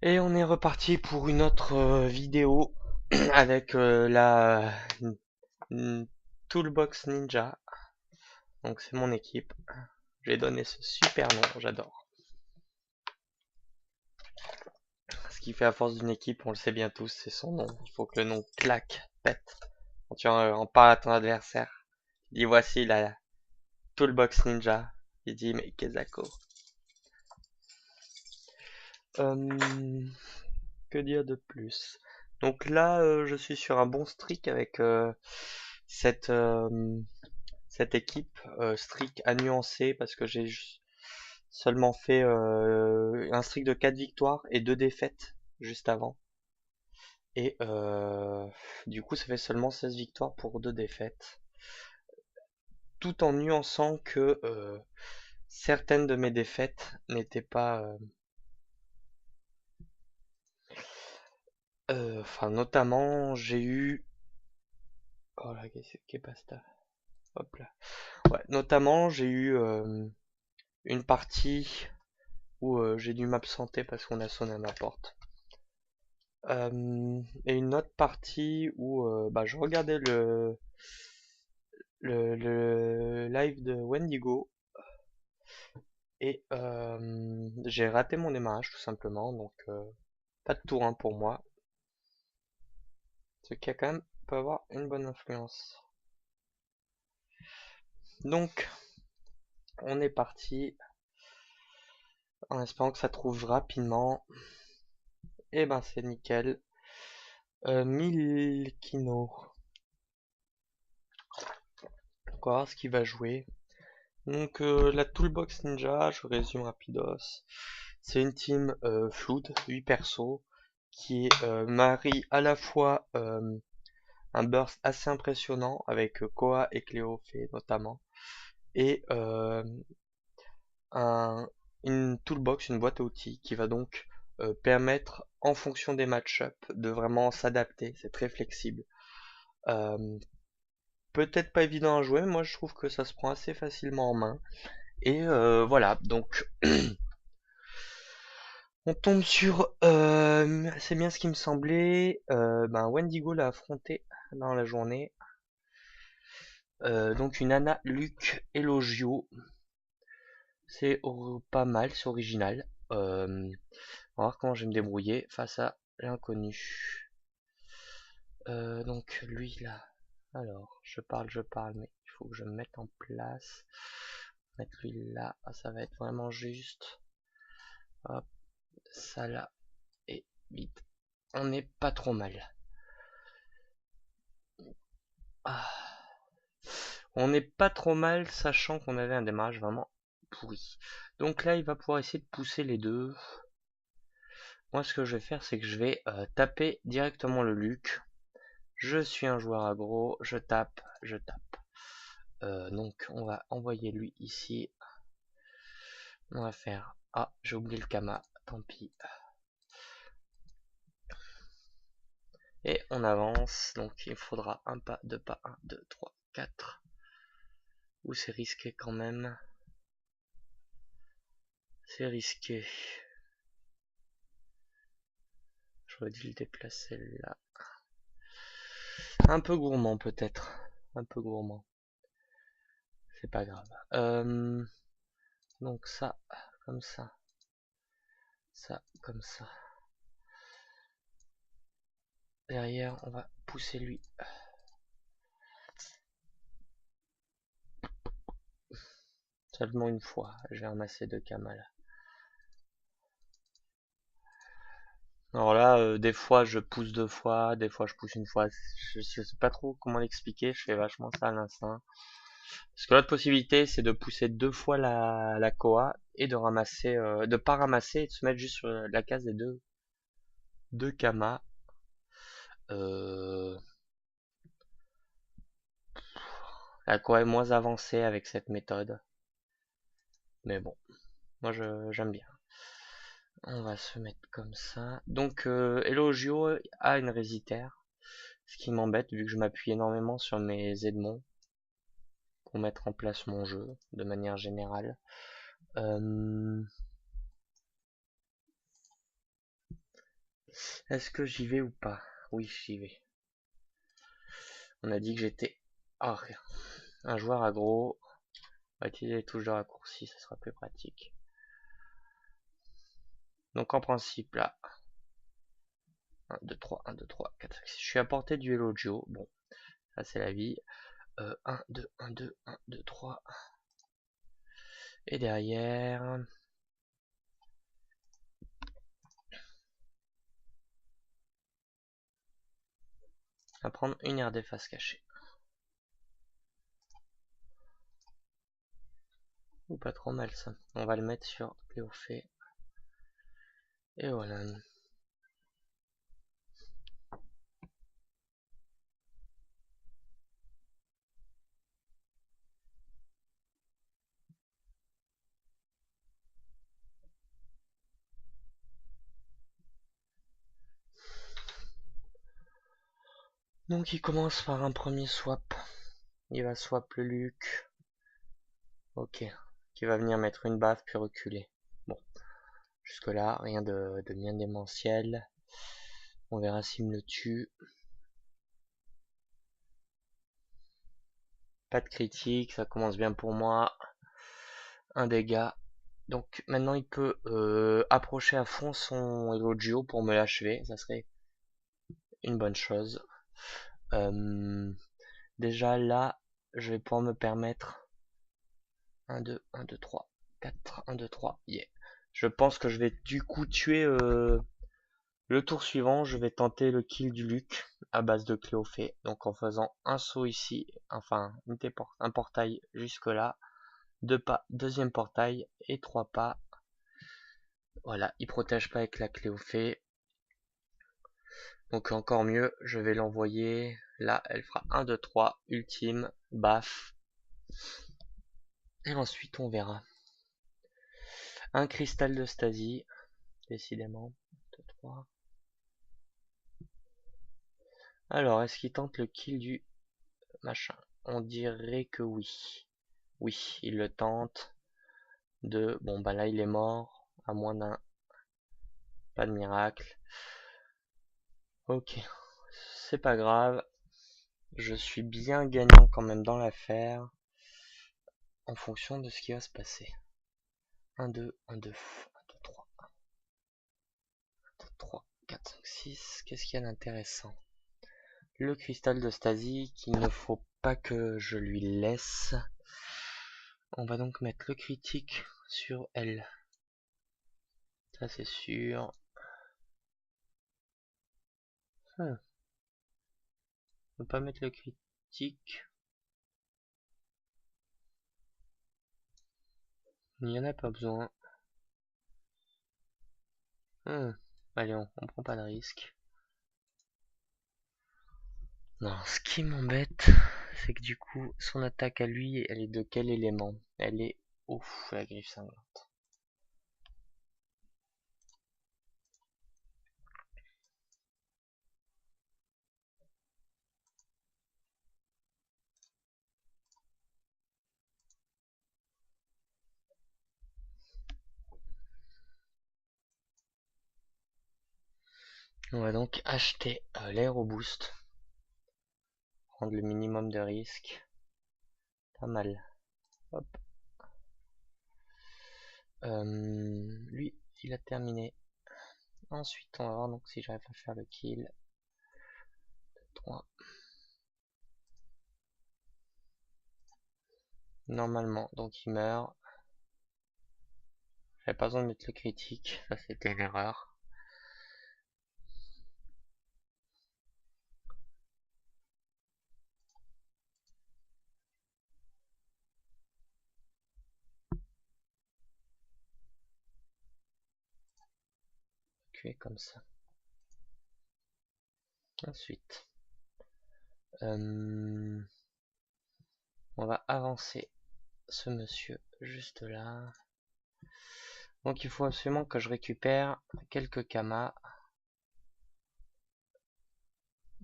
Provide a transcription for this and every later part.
Et on est reparti pour une autre vidéo avec la n- Toolbox Ninja. Donc c'est mon équipe. J'ai donné ce super nom, j'adore. Ce qui fait à force d'une équipe, on le sait bien tous, c'est son nom. Il faut que le nom claque, pète. Quand tu en parles à ton adversaire, il dit voici la Toolbox Ninja. Il dit mais Kezako. Euh, que dire de plus? Donc là, je suis sur un bon streak avec cette cette équipe streak à nuancer parce que j'ai seulement fait un streak de 4 victoires et 2 défaites juste avant. Et du coup, ça fait seulement 16 victoires pour 2 défaites. Tout en nuançant que certaines de mes défaites n'étaient pas... Enfin, notamment, j'ai eu... Oh là, qu'est-ce pas ça? Hop là. Ouais, notamment, j'ai eu une partie où j'ai dû m'absenter parce qu'on a sonné à ma porte. Et une autre partie où bah, je regardais le live de Wendigo et j'ai raté mon démarrage tout simplement, donc pas de tour 1 pour moi, ce qui a quand même peut avoir une bonne influence. Donc on est parti en espérant que ça trouve rapidement. Et ben c'est nickel. 1000 kino. Donc on va voir ce qu'il va jouer. Donc la Toolbox Ninja, je résume rapidos. C'est une team flood, 8 persos, qui marie à la fois un burst assez impressionnant avec Koa et Cléophée notamment, et un, une toolbox, une boîte à outils qui va donc permettre en fonction des match-up de vraiment s'adapter, c'est très flexible. Euh, Peut-être pas évident à jouer, mais moi je trouve que ça se prend assez facilement en main. Et voilà, donc on tombe sur, c'est bien ce qui me semblait, ben Wendigo l'a affronté dans la journée. Donc une Anna Luc Elogio, c'est pas mal, c'est original. On va voir comment je vais me débrouiller face à l'inconnu. Donc lui là, alors je parle, mais il faut que je me mette en place. Mettre lui là, ah, ça va être vraiment juste. Hop, ça là, et vite. On n'est pas trop mal. Ah. On n'est pas trop mal, sachant qu'on avait un démarrage vraiment pourri. Donc là, il va pouvoir essayer de pousser les deux. Moi, ce que je vais faire, c'est que je vais taper directement le Luc. Je suis un joueur aggro, je tape, je tape. Donc, on va envoyer lui ici. On va faire... Ah, j'ai oublié le Kama, tant pis. Et on avance, donc il faudra un pas, deux pas, 1, 2, 3, 4. Ouh, c'est risqué quand même. C'est risqué. J'aurais dû le déplacer là. Un peu gourmand peut-être. Un peu gourmand. C'est pas grave. Donc ça, comme ça. Ça, comme ça. Derrière, on va pousser lui. Seulement une fois. Je vais ramasser 2 Kamal. Alors là, des fois je pousse 2 fois, des fois je pousse une fois. Je sais pas trop comment l'expliquer. Je fais vachement ça à l'instinct. Parce que l'autre possibilité, c'est de pousser 2 fois la Koa et de ramasser, de pas ramasser et de se mettre juste sur la case des deux Kama. Euh, la Koa est moins avancée avec cette méthode. Mais bon, moi j'aime bien. On va se mettre comme ça. Donc Elogio a une résitaire. Ce qui m'embête vu que je m'appuie énormément sur mes Edmonds pour mettre en place mon jeu de manière générale. Euh, Est-ce que j'y vais ou pas? Oui, j'y vais. On a dit que j'étais un joueur aggro. On va utiliser les touches de raccourci, ça sera plus pratique. Donc en principe là, 1, 2, 3, 1, 2, 3, 4, 5, 6. Je suis à portée du Elogio. Bon, ça c'est la vie. 1, 2, 1, 2, 1, 2, 3. Et derrière, on va prendre une aire des faces cachée. Ou pas trop mal ça. On va le mettre sur Cléophée. Et voilà. Donc il commence par un premier swap. Il va swap le Luc. Ok. Qui va venir mettre une baffe puis reculer. Bon. Jusque là, rien de bien démentiel. On verra s'il me le tue. Pas de critique, ça commence bien pour moi. Un dégât. Donc maintenant il peut approcher à fond son Elogio pour me l'achever. Ça serait une bonne chose. Déjà là, je vais pouvoir me permettre 1, 2, 1, 2, 3, 4, 1, 2, 3, yeah. Je pense que je vais du coup tuer le tour suivant. Je vais tenter le kill du Luc à base de Cléophée. Donc en faisant un saut ici, enfin un portail jusque là, 2 pas, deuxième portail et 3 pas. Voilà, il protège pas avec la Cléophée. Donc encore mieux, je vais l'envoyer. Là, elle fera 1, 2, 3, ultime, baf. Et ensuite on verra. Un cristal de Stasie, décidément. 2, 3. Alors, est-ce qu'il tente le kill du machin? On dirait que oui. Oui, il le tente. Bon bah là il est mort. À moins d'un. Pas de miracle. Ok. C'est pas grave. Je suis bien gagnant quand même dans l'affaire. En fonction de ce qui va se passer. 1, 2, 1, 2, 1, 2, 3. 1, 2, 3, 4, 5, 6. Qu'est-ce qu'il y a d'intéressant? Le cristal de Stasie qu'il ne faut pas que je lui laisse. On va donc mettre le critique sur elle. Ça c'est sûr. On peut pas mettre le critique. Il n'y en a pas besoin. Allez, on prend pas de risque. Non, ce qui m'embête, c'est que du coup, son attaque à lui, elle est de quel élément? Elle est... Ouf, la griffe cinglante. On va donc acheter l'aéroboost. Prendre le minimum de risque. Pas mal. Hop. Lui, il a terminé. Ensuite, on va voir donc si j'arrive à faire le kill. 3. Normalement, donc il meurt. J'avais pas besoin de mettre le critique, ça c'était une erreur. Tuer comme ça. Ensuite, on va avancer ce monsieur juste là. Donc il faut absolument que je récupère quelques kamas.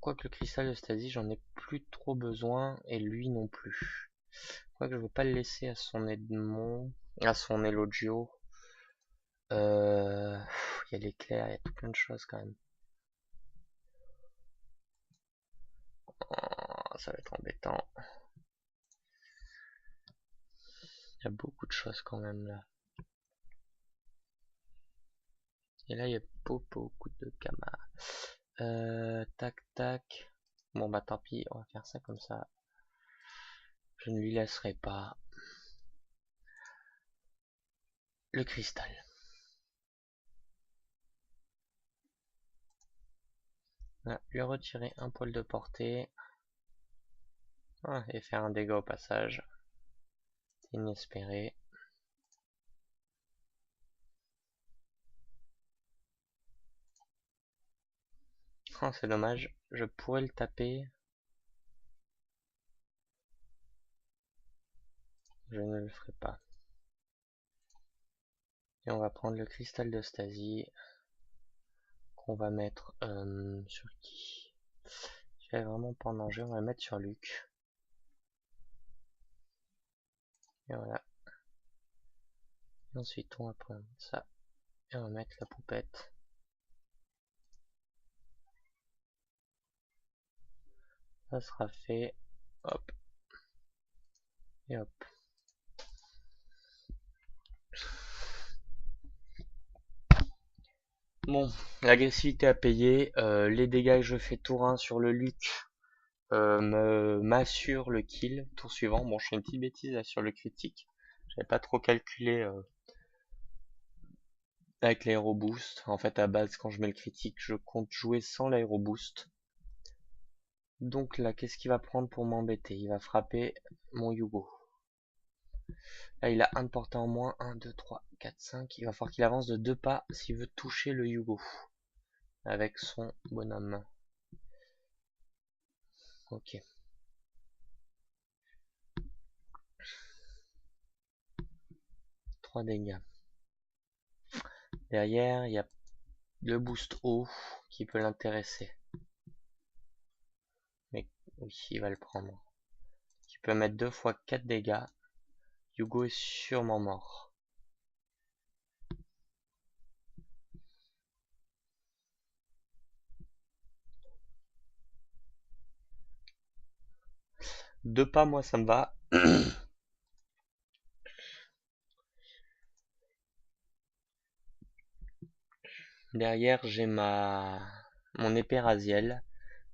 Quoique le cristal de Stasie, j'en ai plus trop besoin, et lui non plus. Quoique je veux pas le laisser à son Edmond, à son Elogio. Il y a l'éclair, il y a tout plein de choses quand même. ça va être embêtant. Il y a beaucoup de choses quand même là. Et là, il y a beaucoup de camas. Tac, tac. Bon, bah tant pis, on va faire ça comme ça. Je ne lui laisserai pas le cristal. Voilà, lui retirer un poil de portée. Ah, et faire un dégât au passage. Inespéré. Oh, c'est dommage. Je pourrais le taper. Je ne le ferai pas. Et on va prendre le cristal de Stasie. Qu'on va mettre sur qui? Je vais vraiment pas en danger. On va le mettre sur Luc. Et voilà. Et ensuite, on va prendre ça. Et on va mettre la poupette. Ça sera fait. Hop. Et hop. Bon, l'agressivité à payer. Les dégâts que je fais tour 1 sur le Luc m'assure le kill. Tour suivant. Bon, je fais une petite bêtise là sur le critique. J'avais pas trop calculé avec l'aéro boost. En fait, à base, quand je mets le critique, je compte jouer sans l'aéro boost. Donc là, qu'est-ce qu'il va prendre pour m'embêter? Il va frapper mon Yugo. Là, il a un de portée en moins. 1, 2, 3, 4, 5. Il va falloir qu'il avance de 2 pas s'il veut toucher le Yugo. Avec son bonhomme. Ok. Trois dégâts. Derrière, il y a le boost haut qui peut l'intéresser. Mais oui, il va le prendre. Tu peux mettre 2 fois 4 dégâts. Yugo est sûrement mort. Deux pas, moi, ça me va. Derrière, j'ai mon épée Raziel.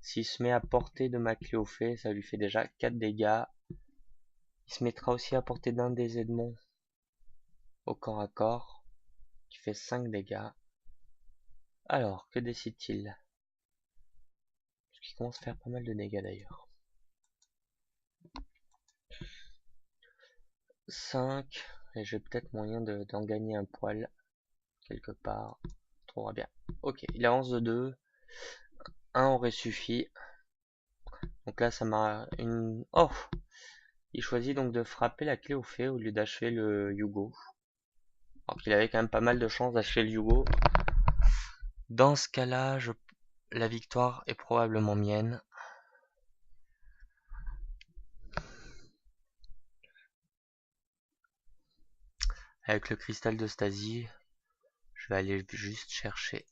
S'il se met à portée de ma clé au fait, ça lui fait déjà 4 dégâts. Il se mettra aussi à portée d'un des Edmonds au corps à corps, qui fait 5 dégâts. Alors, que décide-t-il? Parce qu'il commence à faire pas mal de dégâts d'ailleurs. 5, et j'ai peut-être moyen d'en gagner un poil, quelque part. On trouvera bien. Ok, il avance de 2. 1 aurait suffi. Donc là, ça m'a une... Oh! Il choisit donc de frapper la clé au fait au lieu d'achever le Yugo. Alors qu'il avait quand même pas mal de chances d'achever le Yugo. Dans ce cas-là, la victoire est probablement mienne. Avec le cristal de Stasie, je vais aller juste chercher.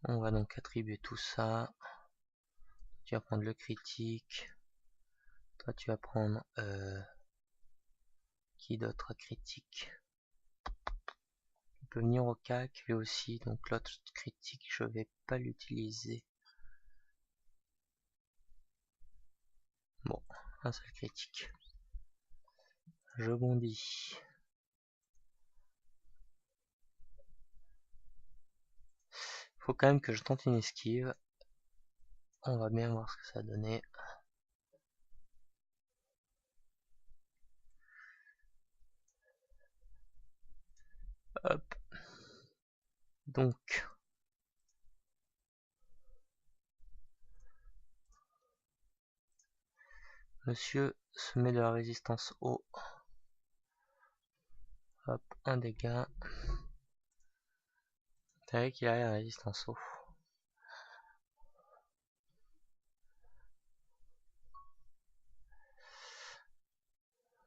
On va donc attribuer tout ça. Tu vas prendre le critique. Toi, tu vas prendre... qui d'autre critique? Il peut venir au CAC, lui aussi. Donc l'autre critique, je vais pas l'utiliser. Bon, un seul critique. Je bondis. Faut quand même que je tente une esquive. On va bien voir ce que ça a donné. Hop. Donc. Monsieur se met de la résistance eau. Hop, un dégât. C'est vrai qu'il a la résistance eau.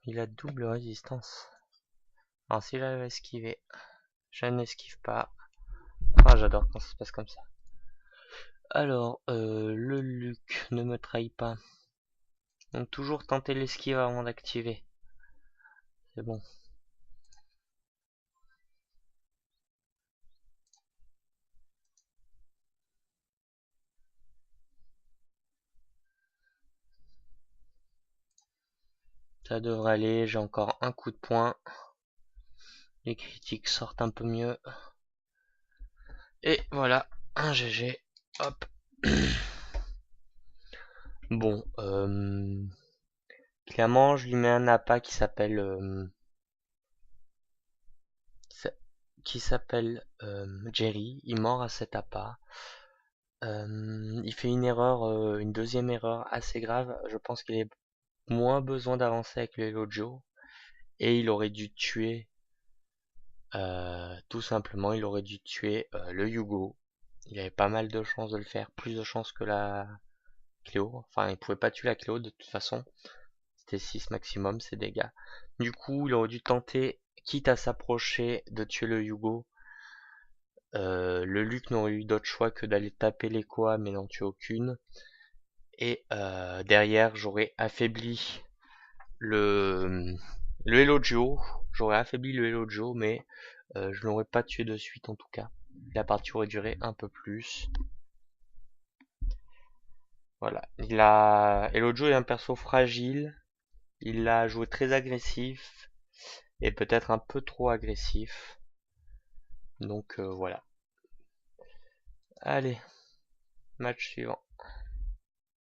Il a double résistance. Alors si j'arrive à esquiver, je n'esquive pas. Ah, j'adore quand ça se passe comme ça. Alors, le Luc ne me trahit pas. Donc toujours tenter l'esquive avant d'activer. C'est bon. Ça devrait aller, j'ai encore un coup de poing. Les critiques sortent un peu mieux. Et voilà, un GG. Hop. Bon, clairement, je lui mets un appât qui s'appelle Jerry. Il mord à cet appât. Il fait une erreur, une deuxième erreur assez grave. Je pense qu'il est moins besoin d'avancer avec le Hello Joe. Et il aurait dû tuer, tout simplement, il aurait dû tuer le Yugo. Il avait pas mal de chances de le faire, plus de chances que la Cléo. Enfin, il pouvait pas tuer la Cléo de toute façon. C'était 6 maximum ses dégâts. Du coup, il aurait dû tenter, quitte à s'approcher, de tuer le Yugo. Le Luc n'aurait eu d'autre choix que d'aller taper les Koa, mais n'en tuer aucune. Et derrière, j'aurais affaibli le, le Hello. J'aurais affaibli le Hello, mais je l'aurais pas tué de suite en tout cas. La partie aurait duré un peu plus. Voilà. Hello est un perso fragile. Il a joué très agressif et peut-être un peu trop agressif. Donc voilà. Allez, match suivant.